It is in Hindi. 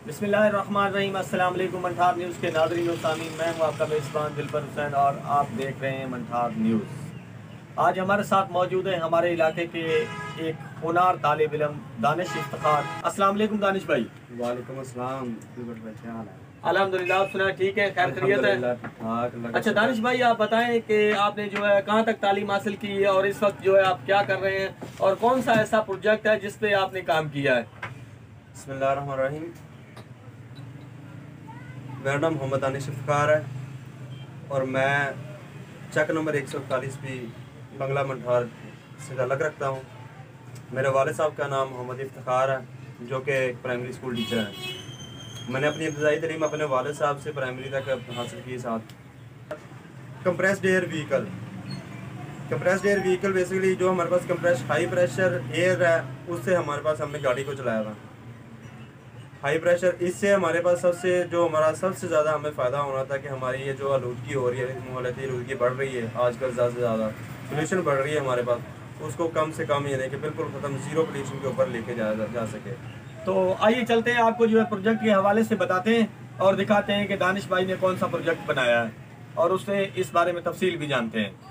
बिस्मिल्लाहिर्रहमानिर्रहीम। अस्सलाम वालेकुम। मंठार न्यूज़ के नाज़रीन और सामीन, मैं हूँ आपका मेज़बान दिलबर हुसैन और आप देख रहे हैं मंठार न्यूज़। आज हमारे साथ मौजूद है हमारे इलाके के एक होनार तालिब इल्म दानिश इफ्तिखार। अस्सलाम वालेकुम दानिश भाई। वालेकुम अस्सलाम दिलबर भाई, क्या हाल है? अल्हम्दुलिल्लाह, आप सुना ठीक है, खैर खैरियत है? ठीक-ठाक। अच्छा दानिश भाई, आप बताएं कि आपने जो है कहाँ तक तालीम हासिल की है और इस वक्त जो है आप क्या कर रहे हैं और कौन सा ऐसा प्रोजेक्ट है जिस पे आपने काम किया है? बिस्मिल्लाहिर्रहमानिर्रहीम। मेरा नाम मोहम्मद दानिश इफ्तिखार है और मैं चक नंबर 141 भी बंगला मंठार से ताल्लुक़ रखता हूँ। मेरे वालिद साहब का नाम मोहम्मद इफ्तिखार है, जो कि एक प्राइमरी स्कूल टीचर है। मैंने अपनी इब्तदाई तालीम अपने वालिद साहब से प्राइमरी तक हासिल की। साथ compressed air vehicle, compressed air vehicle basically जो हमारे पास कंप्रेस हाई प्रेशर एयर है, उससे हमारे पास हमने गाड़ी को चलाया था। हाई प्रेशर, इससे हमारे पास हमारा सबसे ज़्यादा हमें फ़ायदा होना था कि हमारी ये जो आलूदगी हो रही है, माहौलियाती आलूदगी बढ़ रही है आजकल, ज़्यादा से ज़्यादा पोल्यूशन बढ़ रही है हमारे पास, उसको कम से कम यानी कि बिल्कुल ख़त्म, ज़ीरो पोल्यूशन के ऊपर लेके जा सके। तो आइए चलते हैं, आपको जो है प्रोजेक्ट के हवाले से बताते हैं और दिखाते हैं कि दानिश भाई ने कौन सा प्रोजेक्ट बनाया है और उससे इस बारे में तफसील भी जानते हैं।